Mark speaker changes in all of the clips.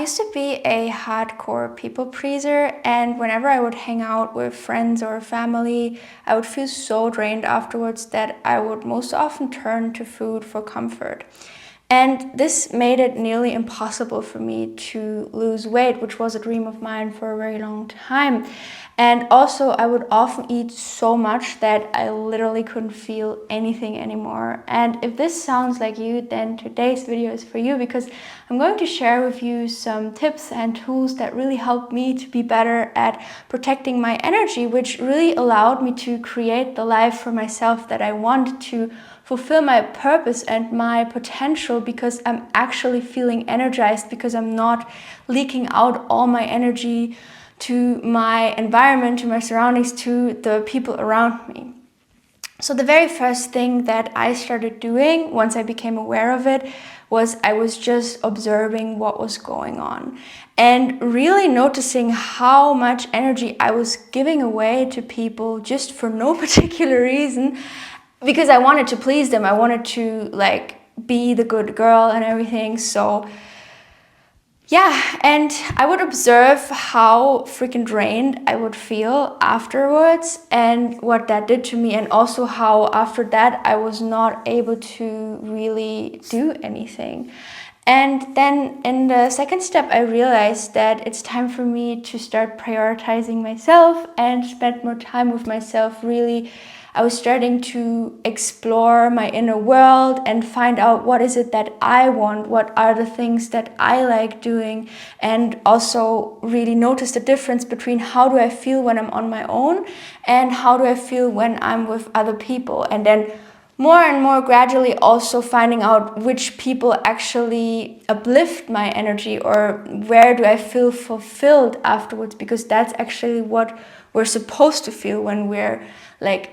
Speaker 1: used to be a hardcore people pleaser, and whenever I would hang out with friends or family, I would feel so drained afterwards that I would most often turn to food for comfort. And this made it nearly impossible for me to lose weight, which was a dream of mine for a very long time. And also, I would often eat so much that I literally couldn't feel anything anymore. And if this sounds like you, then today's video is for you, because I'm going to share with you some tips and tools that really helped me to be better at protecting my energy, which really allowed me to create the life for myself that I want, to fulfill my purpose and my potential, because I'm actually feeling energized, because I'm not leaking out all my energy to my environment, to my surroundings, to the people around me. So the very first thing that I started doing once I became aware of it was I was just observing what was going on and really noticing how much energy I was giving away to people just for no particular reason, because I wanted to please them. I wanted to be the good girl and everything. So yeah, and I would observe how freaking drained I would feel afterwards and what that did to me, and also how after that I was not able to really do anything. And then in the second step, I realized that it's time for me to start prioritizing myself and spend more time with myself. Really, I was starting to explore my inner world and find out what is it that I want, what are the things that I like doing, and also really notice the difference between how do I feel when I'm on my own and how do I feel when I'm with other people. And then more and more gradually also finding out which people actually uplift my energy, or where do I feel fulfilled afterwards, because that's actually what we're supposed to feel when we're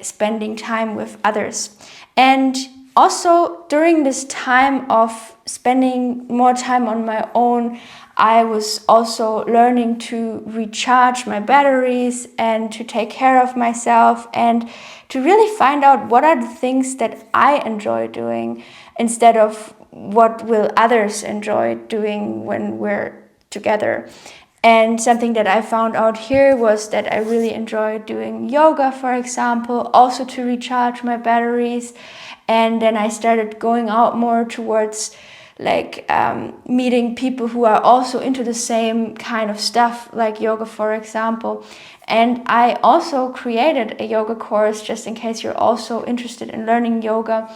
Speaker 1: spending time with others. And also during this time of spending more time on my own, I was also learning to recharge my batteries and to take care of myself, and to really find out what are the things that I enjoy doing instead of what will others enjoy doing when we're together. And something that I found out here was that I really enjoy doing yoga, for example, also to recharge my batteries. And then I started going out more towards meeting people who are also into the same kind of stuff, like yoga, for example. And I also created a yoga course just in case you're also interested in learning yoga.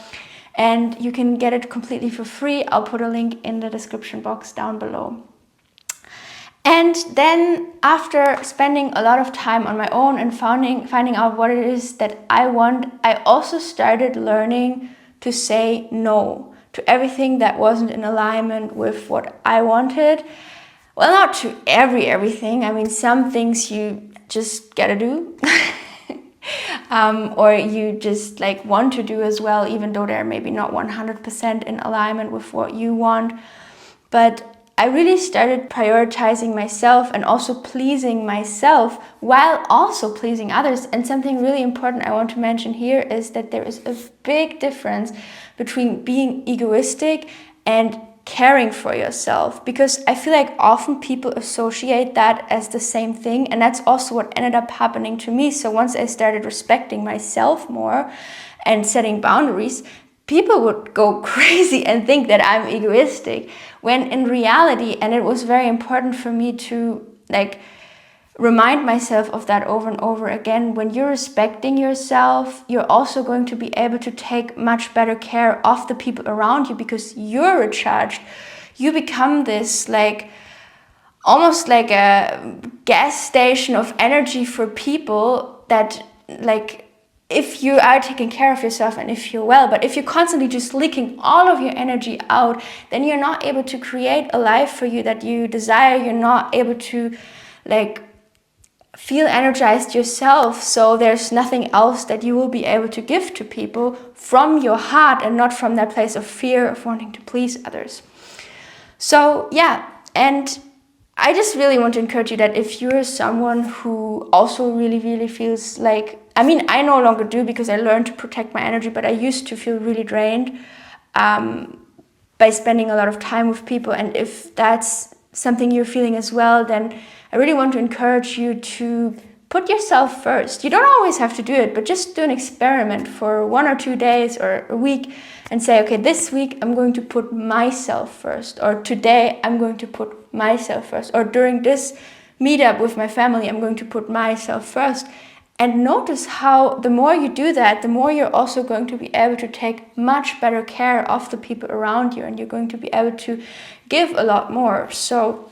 Speaker 1: And you can get it completely for free. I'll put a link in the description box down below. And then after spending a lot of time on my own and finding out what it is that I want, I also started learning to say no to everything that wasn't in alignment with what I wanted. Well, not to everything. I mean, some things you just gotta do. Or you just want to do as well, even though they're maybe not 100% in alignment with what you want. But I really started prioritizing myself and also pleasing myself while also pleasing others. And something really important I want to mention here is that there is a big difference between being egoistic and caring for yourself, because I feel like often people associate that as the same thing, and that's also what ended up happening to me. So once I started respecting myself more and setting boundaries, people would go crazy and think that I'm egoistic, when in reality, and it was very important for me to remind myself of that over and over again, when you're respecting yourself, you're also going to be able to take much better care of the people around you, because you're recharged. You become this almost like a gas station of energy for people, that if you are taking care of yourself and if you're well. But if you're constantly just leaking all of your energy out, then you're not able to create a life for you that you desire. You're not able to feel energized yourself. So there's nothing else that you will be able to give to people from your heart, and not from that place of fear of wanting to please others. So yeah, and I just really want to encourage you that if you're someone who also really feels I no longer do, because I learned to protect my energy, but I used to feel really drained by spending a lot of time with people. And if that's something you're feeling as well, then I really want to encourage you to put yourself first. You don't always have to do it, but just do an experiment for 1 or 2 days or a week and say, okay, this week I'm going to put myself first, or today I'm going to put myself first, or during this meetup with my family, I'm going to put myself first. And notice how the more you do that, the more you're also going to be able to take much better care of the people around you, and you're going to be able to give a lot more. So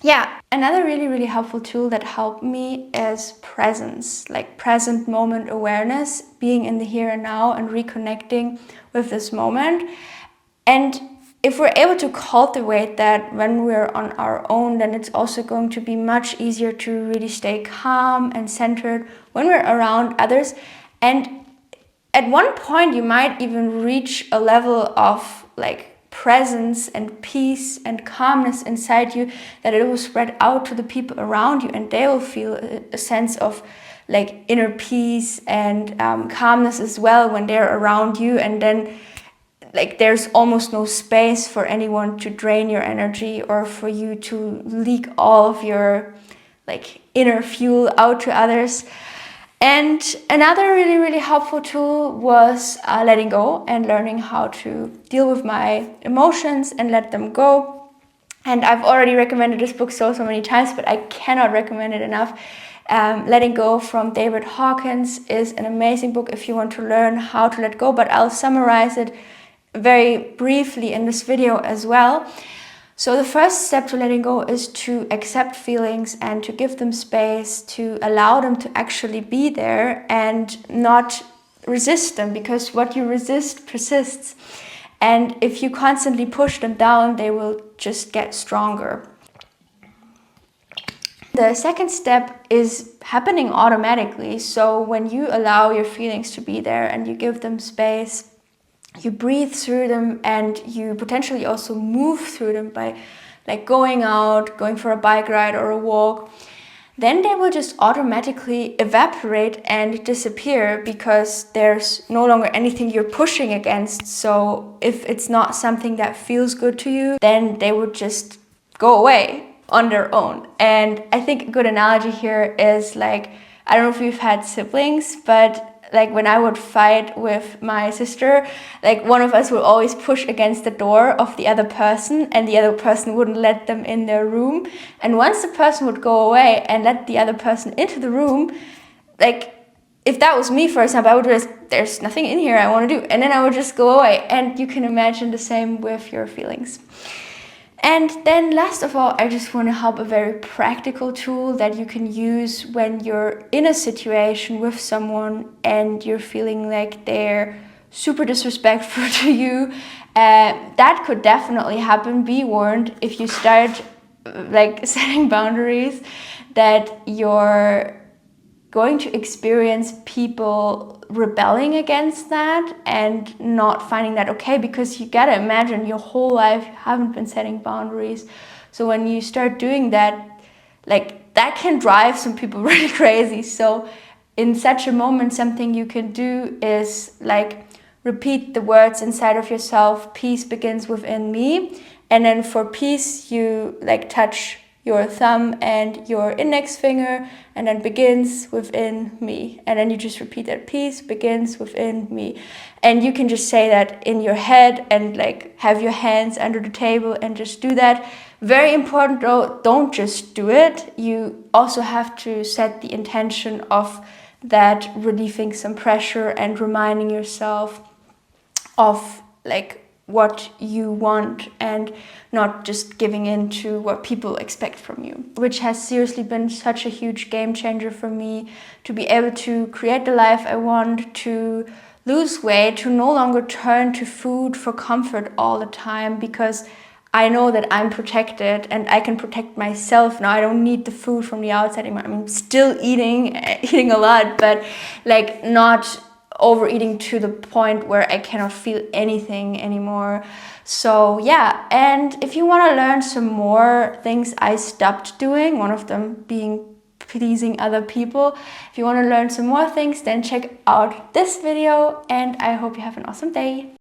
Speaker 1: yeah, another really, really helpful tool that helped me is presence, like present moment awareness, being in the here and now and reconnecting with this moment. And if we're able to cultivate that when we're on our own, then it's also going to be much easier to really stay calm and centered when we're around others. And at one point, you might even reach a level of like presence and peace and calmness inside you that it will spread out to the people around you, and they will feel a sense of like inner peace and calmness as well when they're around you. And then like there's almost no space for anyone to drain your energy or for you to leak all of your like inner fuel out to others. And another really, really helpful tool was letting go and learning how to deal with my emotions and let them go. And I've already recommended this book so many times, but I cannot recommend it enough. Letting Go from David Hawkins is an amazing book if you want to learn how to let go, but I'll summarize it very briefly in this video as well. So the first step to letting go is to accept feelings and to give them space, to allow them to actually be there and not resist them, because what you resist persists. And if you constantly push them down, they will just get stronger. The second step is happening automatically. So when you allow your feelings to be there and you give them space, you breathe through them, and you potentially also move through them by like going out, going for a bike ride or a walk, then they will just automatically evaporate and disappear, because there's no longer anything you're pushing against. So if it's not something that feels good to you, then they would just go away on their own. And I think a good analogy here is like, I don't know if you've had siblings, but like when I would fight with my sister, like one of us would always push against the door of the other person, and the other person wouldn't let them in their room. And once the person would go away and let the other person into the room, like if that was me, for example, I would just, there's nothing in here I want to do. And then I would just go away. And you can imagine the same with your feelings. And then last of all, I just want to help a very practical tool that you can use when you're in a situation with someone and you're feeling like they're super disrespectful to you. That could definitely happen. Be warned, if you start like setting boundaries, that you're going to experience people rebelling against that and not finding that okay, because you gotta imagine your whole life you haven't been setting boundaries. So when you start doing that, like that can drive some people really crazy. So in such a moment, something you can do is like repeat the words inside of yourself: peace begins within me. And then for peace, you like touch your thumb and your index finger, and then begins within me. And then you just repeat that: peace begins within me. And you can just say that in your head and like have your hands under the table and just do that. Very important though, don't just do it. You also have to set the intention of that relieving some pressure and reminding yourself of like what you want, and not just giving in to what people expect from you, which has seriously been such a huge game changer for me, to be able to create the life I want, to lose weight, to no longer turn to food for comfort all the time, because I know that I'm protected and I can protect myself now. I don't need the food from the outside anymore. I'm still eating a lot, but like not overeating to the point where I cannot feel anything anymore. So yeah, and if you want to learn some more things I stopped doing, one of them being pleasing other people, if you want to learn some more things, then check out this video, and I hope you have an awesome day.